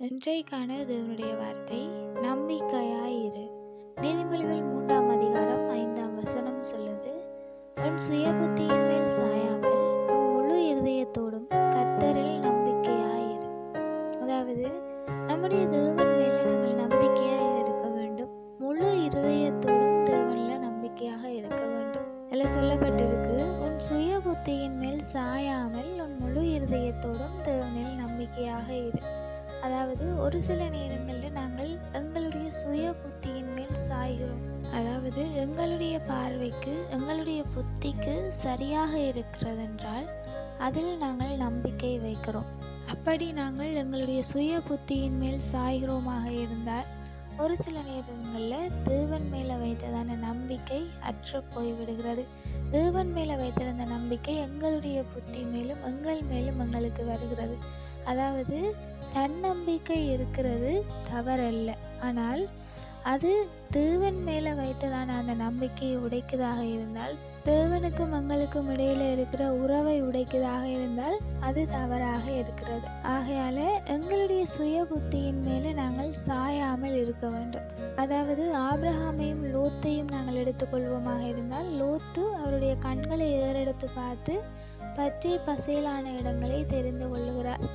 இன்றைக்கான தேவனுடைய வார்த்தை நம்பிக்கையாயிரு. நீதிமொழிகள் 3ஆம் அதிகாரம் 5ஆம் வசனம் சொல்லுது, உன் சுய புத்தியின் மேல் சாயாமல் உன் முழு இருதயத்தோடும் கர்த்தரில் நம்பிக்கையாயிரு. அதாவது நம்முடைய தேவன் மேல நாங்கள் நம்பிக்கையாக இருக்க வேண்டும். முழு இருதயத்தோடும் தேவன்ல நம்பிக்கையாக இருக்க வேண்டும். இதில் சொல்லப்பட்டிருக்கு, உன் சுய புத்தியின் மேல் சாயாமல் உன் முழு இருதயத்தோடும் தேவனில் நம்பிக்கையாக இரு. அதாவது ஒரு சில நேரங்களில் நாங்கள் எங்களுடைய சுய புத்தியின் மேல் சாய்கிறோம். அதாவது எங்களுடைய பார்வைக்கு எங்களுடைய புத்திக்கு சரியாக இருக்கிறதென்றால் அதில் நாங்கள் நம்பிக்கை வைக்கிறோம். அப்படி நாங்கள் எங்களுடைய சுய புத்தியின் மேல் சாய்கிறோமாக இருந்தால் ஒரு சில நேரங்களில் தேவன் மேலே வைத்ததான நம்பிக்கை அற்று போய்விடுகிறது. தேவன் மேலே வைத்திருந்த நம்பிக்கை எங்களுடைய புத்தி மேலும் எங்கள் மேலும் எங்களுக்கு வருகிறது. அதாவது தன்னம்பிக்கை இருக்கிறது தவறல்ல, ஆனால் அது தேவன் மேலே வைத்ததான அந்த நம்பிக்கையை உடைக்கதாக இருந்தால், தேவனுக்கும் எங்களுக்கும் இடையில இருக்கிற உறவை உடைக்கதாக இருந்தால் அது தவறாக இருக்கிறது. ஆகையால எங்களுடைய சுய புத்தியின் மேலே நாங்கள் சாயாமல் இருக்க வேண்டும். அதாவது ஆபிரகாமையும் லோத்தையும் நாங்கள் எடுத்துக்கொள்வோமாக இருந்தால், லோத்து அவருடைய கண்களை ஏறெடுத்து பார்த்து பச்சை பசேலான இடங்களை தெரிந்து கொள்ளுகிறார்.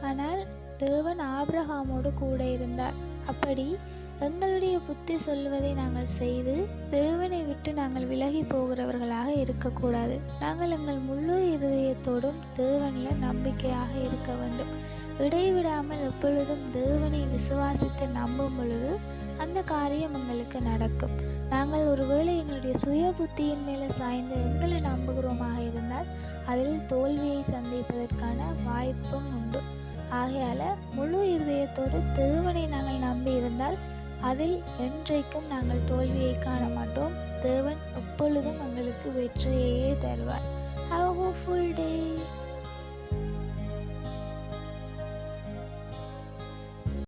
ஆனால் தேவன் ஆபிரகாமோடு கூட இருந்தார். அப்படி எங்களுடைய புத்தி சொல்வதை நாங்கள் செய்து தேவனை விட்டு நாங்கள் விலகி போகிறவர்களாக இருக்கக்கூடாது. நாங்கள் எங்கள் முழு இருதயத்தோடும் தேவனில் நம்பிக்கையாக இருக்க வேண்டும். இடைவிடாமல் எப்பொழுதும் தேவனை விசுவாசித்து நம்பும் பொழுது அந்த காரியம் எங்களுக்கு நடக்கும். நாங்கள் ஒருவேளை எங்களுடைய சுய புத்தியின் மேலே சாய்ந்து எங்களை நம்புகிறோமாக இருந்தால் அதில் தோல்வியை சந்திப்பதற்கான வாய்ப்பும் உண்டு. ஆகையால் முழு இருதயத்தோடு தேவனை நாங்கள் நம்பி இருந்தால் அதில் என்றைக்கும் நாங்கள் தோல்வியை காண மாட்டோம். தேவன் எப்பொழுதும் எங்களுக்கு வெற்றியையே தருவார். Have a hopeful day.